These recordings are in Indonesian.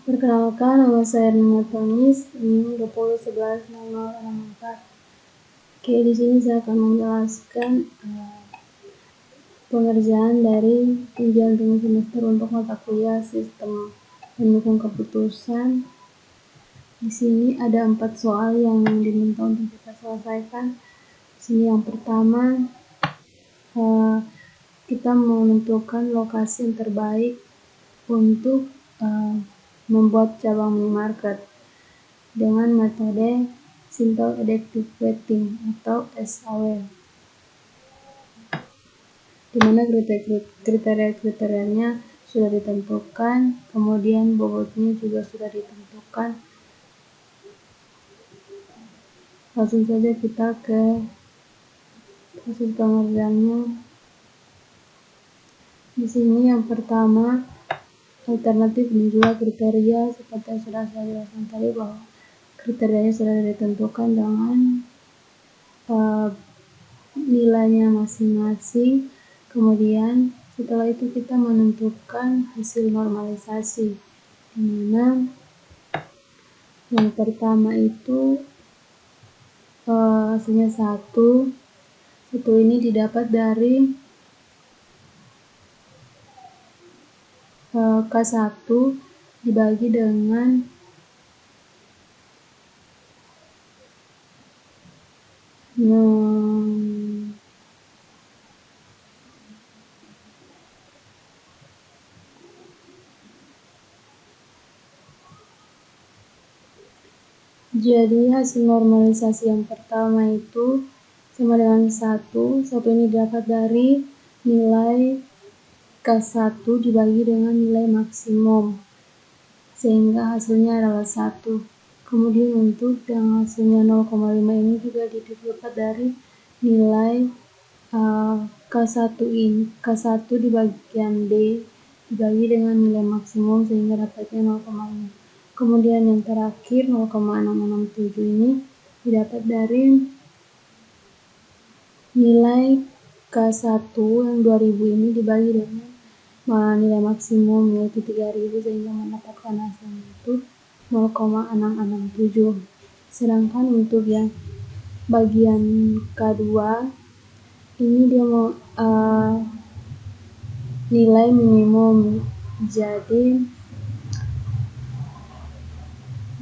Perkenalkan, nama saya Nina Tonis, NIM 20110064. Oke, di sini saya akan menjelaskan pengerjaan dari ujian tengah semester untuk mata kuliah sistem pendukung keputusan. Di sini ada 4 soal yang diminta untuk kita selesaikan. Di sini yang pertama, kita menentukan lokasi yang terbaik untuk membuat cabang minimarket dengan metode Simple Adaptive Weighting atau SAW, di mana kriteria-kriterianya sudah ditentukan, kemudian bobotnya juga sudah ditentukan. Langsung saja kita ke proses pengerjaannya. Di sini yang pertama, alternatif dan juga kriteria, seperti yang sudah saya jelaskan tadi bahwa kriterianya sudah ditentukan dengan nilainya masing-masing. Kemudian setelah itu kita menentukan hasil normalisasi, di mana yang pertama itu hasilnya 1 ini didapat dari K1 dibagi dengan jadi hasil normalisasi yang pertama itu sama dengan 1 ini dapat dari nilai K1 dibagi dengan nilai maksimum, sehingga hasilnya adalah 1. Kemudian untuk yang hasilnya 0,5 ini juga didapat dari nilai K1 di bagian D dibagi dengan nilai maksimum, sehingga dapatnya 0,5. Kemudian yang terakhir 0,667 ini didapat dari nilai K1 yang 2000 ini dibagi dengan nilai maksimum yaitu 3000, sehingga mendapatkan hasilnya itu 0,667. Sedangkan untuk yang bagian K2 ini dia mau nilai minimum, jadi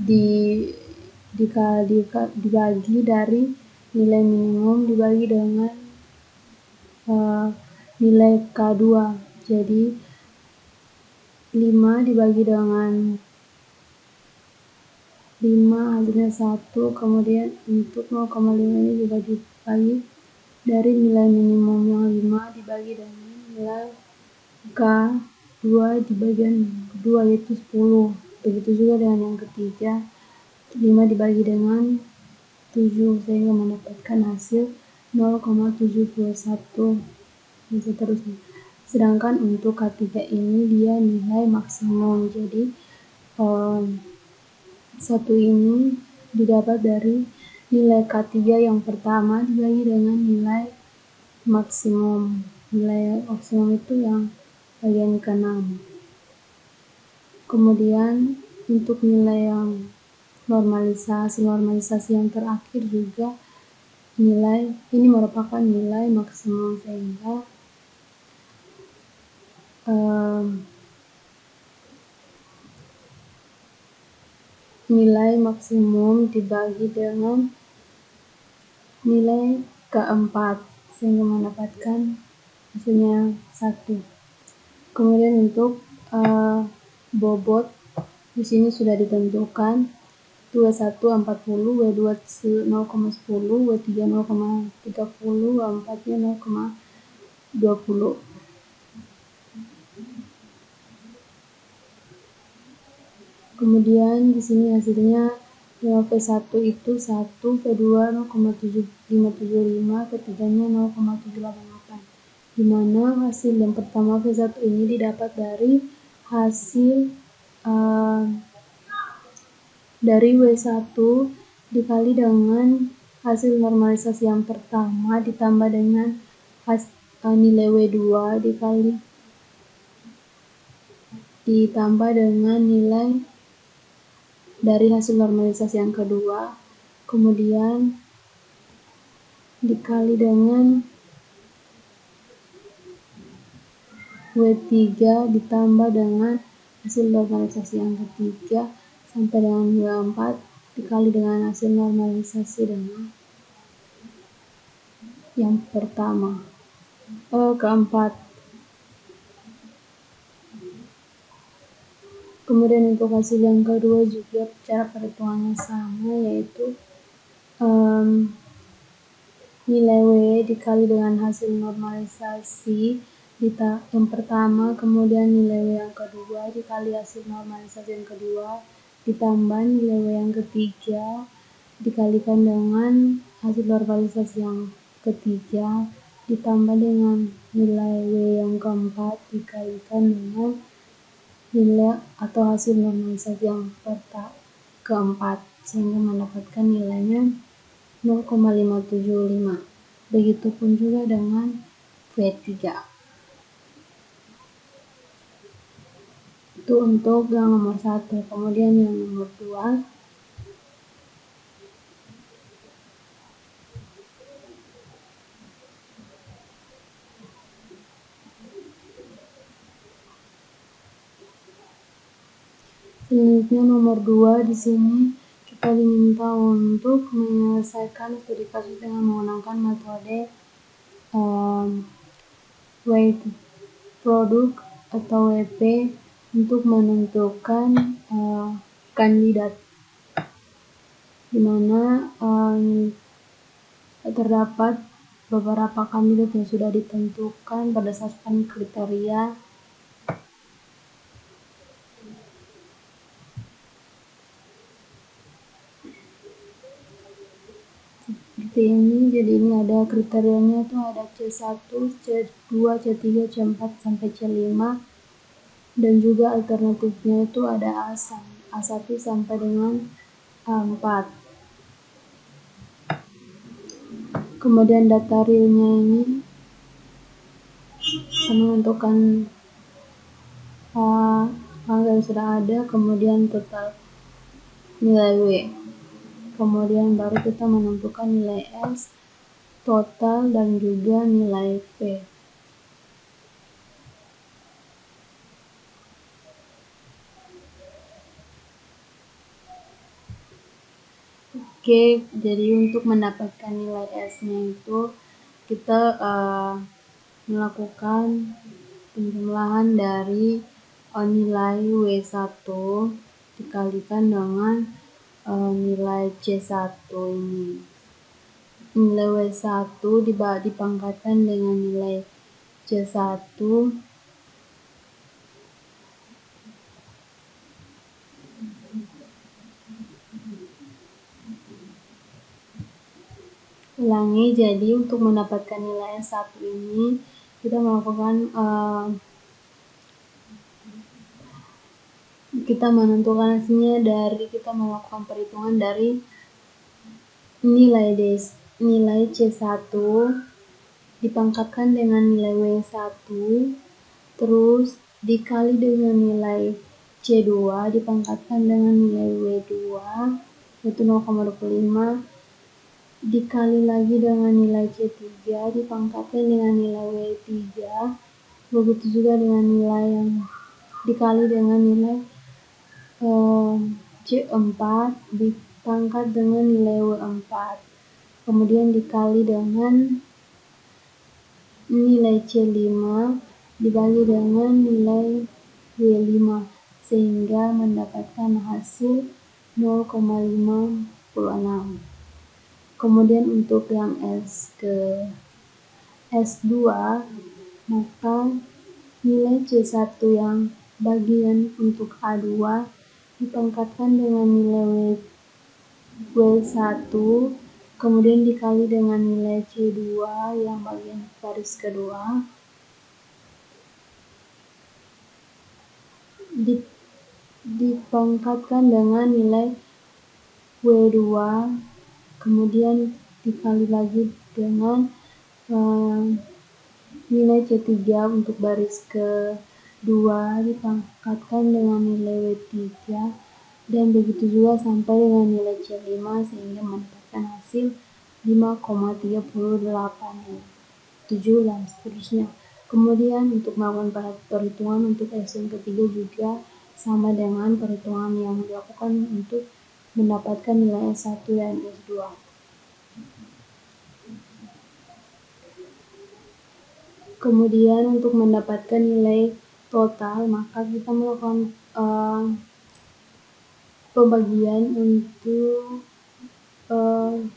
dibagi dari nilai minimum dibagi dengan nilai K2, jadi 5 dibagi dengan 5 hasilnya 1. Kemudian untuk 0,5 ini juga dibagi dari nilai minimum yang 5 dibagi dengan nilai K2 di bagian kedua yaitu 10. Begitu juga dengan yang ketiga, 5 dibagi dengan 7, sehingga mendapatkan hasil 0,721 dan seterusnya. Sedangkan untuk K3 ini dia nilai maksimum, jadi 1 ini didapat dari nilai K3 yang pertama dibagi dengan nilai maksimum. Nilai maksimum itu yang bagian ke-6. Kemudian untuk nilai yang normalisasi yang terakhir juga nilai ini merupakan nilai maksimum, sehingga nilai maksimum dibagi dengan nilai keempat, sehingga mendapatkan hasilnya 1. Kemudian untuk bobot di sini sudah ditentukan, W1 40, W2 0,10, W3 0,30, W4-nya 0,20. Kemudian di sini hasilnya V1 itu 1, V2 0,7575, ketiganya 0,788. Di mana hasil yang pertama V1 ini didapat dari hasil dari W1 dikali dengan hasil normalisasi yang pertama ditambah dengan nilai W2 ditambah dengan nilai dari hasil normalisasi yang kedua, kemudian dikali dengan W3 ditambah dengan hasil normalisasi yang ketiga sampai dengan W4 dikali dengan hasil normalisasi dengan yang keempat. Kemudian untuk hasil yang kedua juga cara perhitungannya sama, yaitu nilai W dikali dengan hasil normalisasi yang pertama, kemudian nilai W yang kedua dikali hasil normalisasi yang kedua ditambah nilai W yang ketiga dikalikan dengan hasil normalisasi yang ketiga ditambah dengan nilai W yang keempat dikalikan dengan nilai atau hasil normalisasi yang keempat, sehingga mendapatkan nilainya 0,575. Begitupun juga dengan V3. Itu untuk yang nomor 1. Kemudian yang nomor 2, selanjutnya nomor 2 di sini kita diminta untuk menyelesaikan studi kasus dengan menggunakan metode weighted product atau WP untuk menentukan kandidat, di mana terdapat beberapa kandidat yang sudah ditentukan berdasarkan kriteria seperti ini. Jadi ini ada kriterianya tuh, ada C1, C2, C3, C4 sampai C5, dan juga alternatifnya itu ada A1 sampai dengan A4. Kemudian data realnya ini menentukan angka yang sudah ada, kemudian total nilai W, kemudian baru kita menentukan nilai S, total, dan juga nilai V. Oke, jadi untuk mendapatkan nilai S-nya itu kita melakukan penjumlahan dari nilai W1 dikalikan dengan nilai C1 ini. Nilai W1 dipangkatkan dengan nilai C1 ulangi. Jadi untuk mendapatkan nilai S1 ini kita melakukan kita menentukan hasilnya dari kita melakukan perhitungan dari nilai C1 dipangkatkan dengan nilai W1 terus dikali dengan nilai C2 dipangkatkan dengan nilai W2 yaitu 0,25 dikali lagi dengan nilai C3 dipangkatkan dengan nilai W3, begitu juga dengan nilai yang dikali dengan nilai C4 dipangkat dengan nilai W4, kemudian dikali dengan nilai C5 dibagi dengan nilai W5, sehingga mendapatkan hasil 0,56. Kemudian untuk yang S2, maka nilai C1 yang bagian untuk A2 dipangkatkan dengan nilai W1, kemudian dikali dengan nilai C2 yang bagian baris kedua, dipangkatkan dengan nilai W2, kemudian dikali lagi dengan nilai C3 untuk baris kedua dipangkatkan dengan nilai W3, Dan begitu juga sampai dengan nilai C5 sehingga mendapatkan hasil 5,38 dan seterusnya. Kemudian untuk melakukan perhitungan untuk S yang ketiga juga sama dengan perhitungan yang dilakukan untuk mendapatkan nilai S1 dan S2. Kemudian untuk mendapatkan nilai total, maka kita melakukan pembagian untuk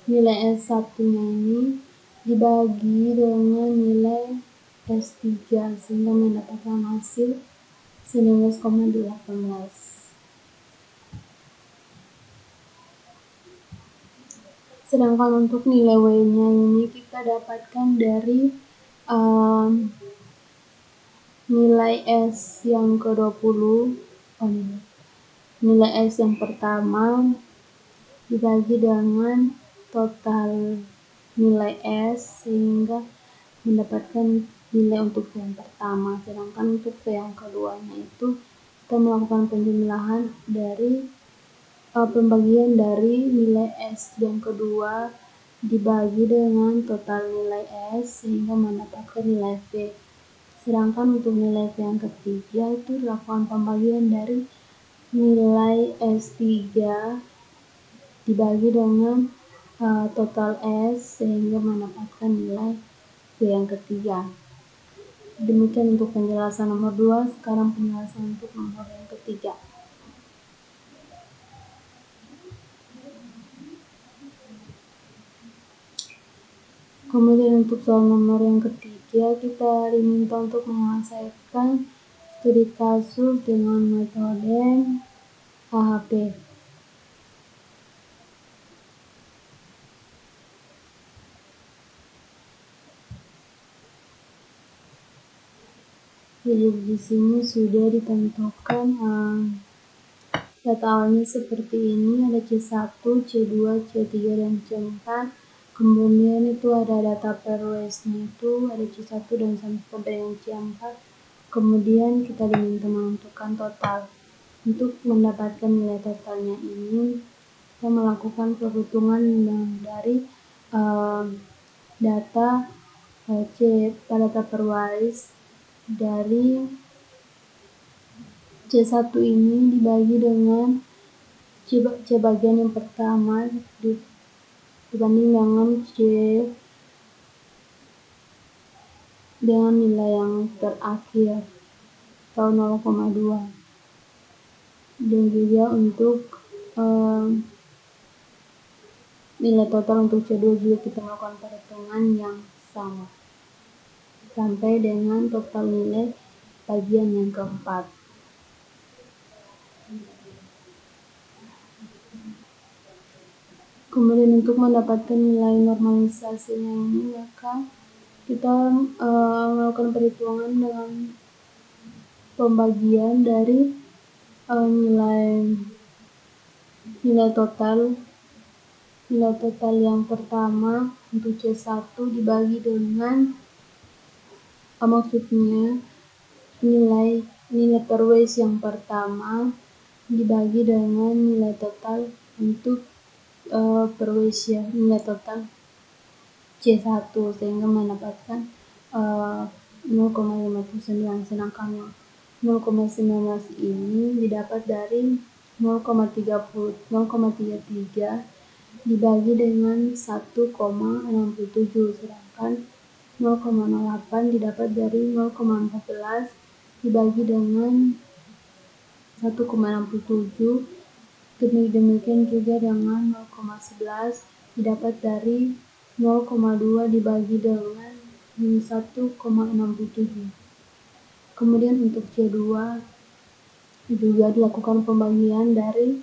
nilai S1-nya ini dibagi dengan nilai S3 sehingga mendapatkan hasil 19,18. Sedangkan untuk nilai W-nya ini kita dapatkan dari nilai S yang ke-20, nilai S yang pertama dibagi dengan total nilai S sehingga mendapatkan nilai untuk yang pertama. Sedangkan untuk yang keduanya itu kita melakukan penjumlahan dari pembagian dari nilai S yang kedua dibagi dengan total nilai S sehingga mendapatkan nilai V. Sedangkan untuk nilai V yang ketiga itu dilakukan pembagian dari nilai S3 dibagi dengan total S sehingga mendapatkan nilai V yang ketiga. Demikian untuk penjelasan nomor 2, sekarang penjelasan untuk nomor yang ketiga. Kemudian untuk soal nomor yang ketiga, kita diminta untuk menyelesaikan studi kasus dengan metode AHP. Jadi di sini sudah ditentukan data awalnya seperti ini, ada C1, C2, C3, dan C4. Kemudian itu ada data perwesnya itu ada C1 dan sampai dengan C4. Kemudian kita diminta menentukan total. Untuk mendapatkan nilai totalnya ini, kita melakukan perhitungan dari data data perwais dari C1 ini dibagi dengan C bagian yang pertama dibanding dengan C dengan nilai yang terakhir atau 0,2. Dan juga untuk nilai total untuk C2 juga kita melakukan perhitungan yang sama sampai dengan total nilai bagian yang keempat. Kemudian untuk mendapatkan nilai normalisasinya ini, maka kita melakukan perhitungan dengan pembagian dari nilai total yang pertama untuk C1 dibagi dengan maksudnya nilai perwais yang pertama dibagi dengan nilai total untuk perwais ya, nilai total C1 sehingga mendapatkan 0,59. Sedangkan yang 0,19 ini didapat dari 0,33 dibagi dengan 1,67, sedangkan 0,08 didapat dari 0,14 dibagi dengan 1,67. Demikian juga dengan 0,11 didapat dari 0,2 dibagi dengan 1,67. Kemudian untuk C2 juga dilakukan pembagian dari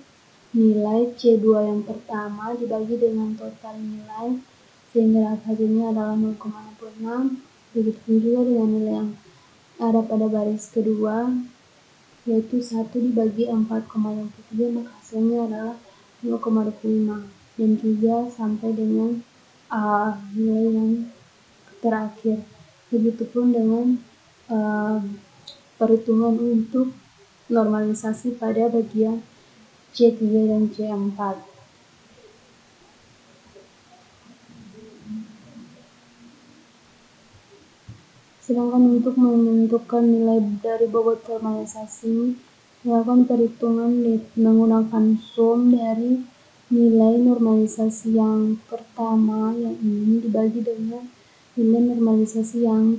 nilai C2 yang pertama dibagi dengan total nilai sehingga hasilnya adalah 0,66. Begitu juga dengan nilai yang ada pada baris kedua, yaitu 1 dibagi 4,63, maka hasilnya adalah 0,25. Dan juga sampai dengan nilai yang terakhir. Begitupun dengan perhitungan untuk normalisasi pada bagian C3 dan C4. Sedangkan untuk menentukan nilai dari bobot normalisasi, melakukan perhitungan menggunakan sum dari nilai normalisasi yang pertama yang ini dibagi dengan nilai normalisasi yang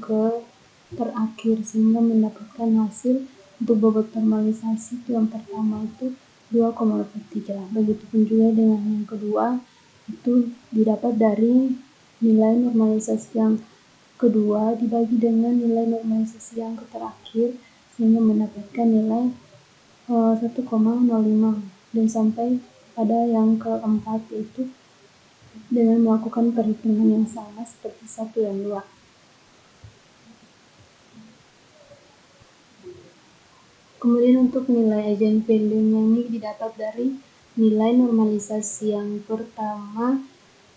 terakhir, sehingga mendapatkan hasil untuk bobot normalisasi yang pertama itu 2,83. Begitupun juga dengan yang kedua, itu didapat dari nilai normalisasi yang kedua dibagi dengan nilai normalisasi yang terakhir, sehingga mendapatkan nilai 1,05, dan sampai pada yang keempat, yaitu dengan melakukan perhitungan yang sama seperti 1 dan 2. Kemudian untuk nilai eigenvalue-nya ini didapat dari nilai normalisasi yang pertama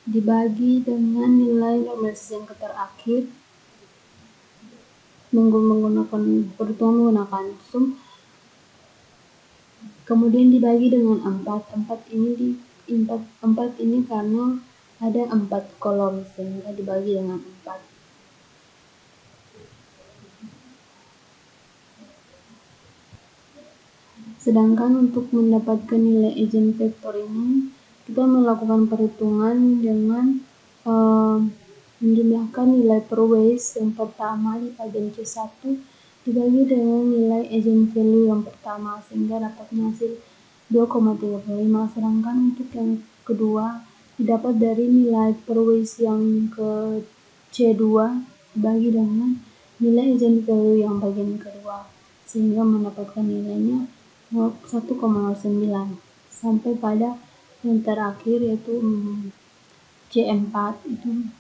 dibagi dengan nilai normalisasi yang terakhir menggunakan perhitungan menggunakan sum, kemudian dibagi dengan 4. 4 ini karena ada 4 kolom, sehingga dibagi dengan 4. Sedangkan untuk mendapatkan nilai eigenvektor ini, kita melakukan perhitungan dengan menjumlahkan nilai per ways yang pertama di bagian C1 dibagi dengan nilai eigenvalue yang pertama, sehingga dapatnya hasil 2,35. Sedangkan untuk yang kedua didapat dari nilai per ways yang ke C2 dibagi dengan nilai eigenvalue yang bagian kedua, sehingga mendapatkan nilainya 1,09, sampai pada yang terakhir yaitu C4 itu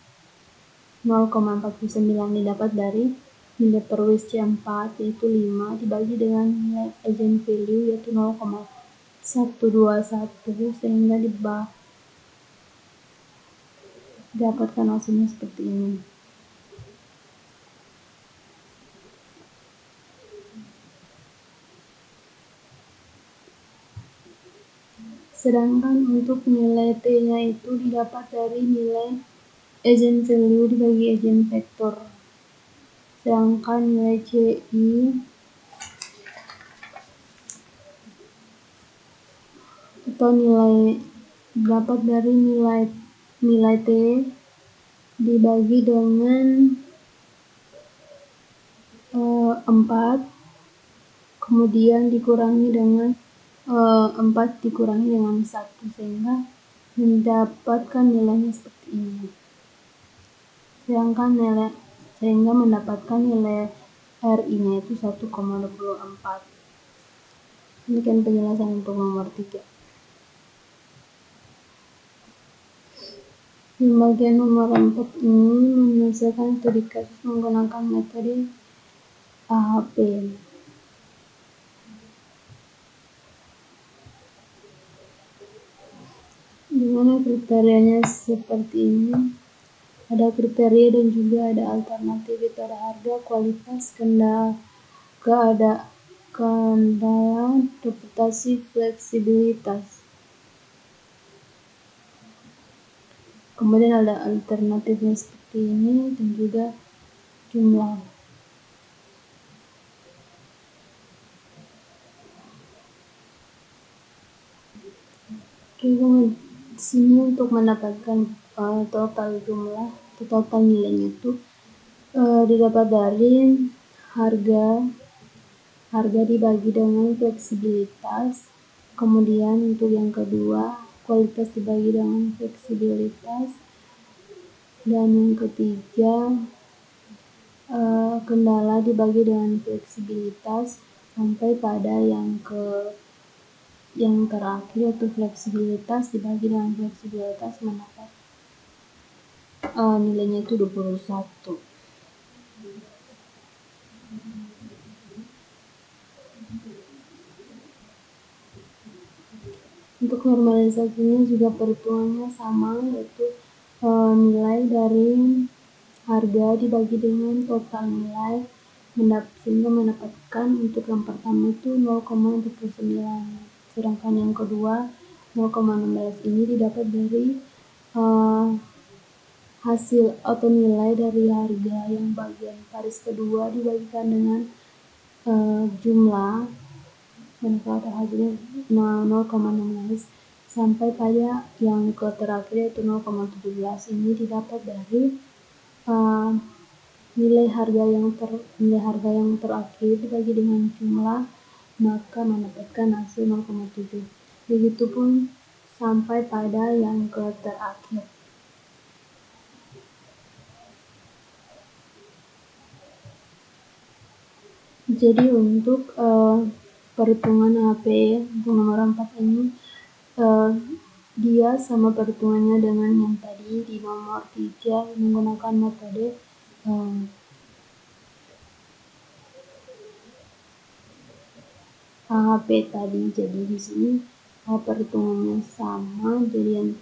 0,49 didapat dari nilai per ways C4 yaitu 5 dibagi dengan nilai eigenvalue yaitu 0,121, sehingga didapatkan hasilnya seperti ini. Sedangkan untuk nilai T-nya itu didapat dari nilai eigenvalue dibagi eigenvektor. Sedangkan nilai CI atau nilai dapat dari nilai T dibagi dengan 4, kemudian dikurangi dengan 4 dikurangi dengan 1, sehingga mendapatkan nilainya seperti ini. Sehingga mendapatkan nilai RI-nya itu 1,24. Demikian penjelasan untuk nomor 3. Di bagian nomor 4 ini menyelesaikan studi kasus menggunakan metode AHP. Dimana kriterianya seperti ini, ada kriteria dan juga ada alternatif, itu ada harga, kualitas, keandalan, reputasi, fleksibilitas. Kemudian ada alternatifnya seperti ini dan juga jumlah. Oke, di sini untuk mendapatkan total jumlah atau total nilainya itu didapat dari harga dibagi dengan fleksibilitas, kemudian untuk yang kedua kualitas dibagi dengan fleksibilitas, dan yang ketiga kendala dibagi dengan fleksibilitas, sampai pada yang terakhir yaitu fleksibilitas dibagi dengan fleksibilitas mendapat nilainya itu 21. Untuk normalisasinya juga perhitungannya sama, yaitu nilai dari harga dibagi dengan total nilai, sehingga mendapatkan untuk yang pertama itu 0,29. Sedangkan yang kedua 0,16 ini didapat dari hasil atau nilai dari harga yang bagian baris kedua dibagikan dengan jumlah, manfaat hasilnya 0,16 sampai pada yang terakhir yaitu 0,17 ini didapat dari nilai harga yang terakhir dibagi dengan jumlah, maka mendapatkan hasil 0,7. Begitupun sampai pada yang terakhir. Jadi untuk perhitungan HP untuk nomor 4 ini dia sama perhitungannya dengan yang tadi di nomor 3 menggunakan metode HP tadi. Jadi di sini perhitungannya sama, jadi yang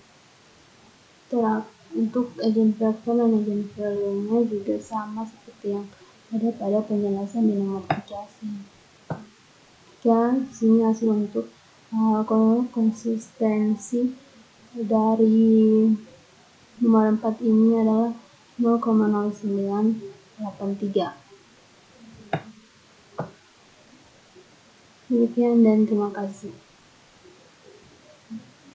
untuk agent factor dan agent value-nya juga sama seperti yang ada pada penjelasan di nomor 3 sini. Sini hasil untuk konsistensi dari nomor 4 ini adalah 0,0983. Demikian dan terima kasih.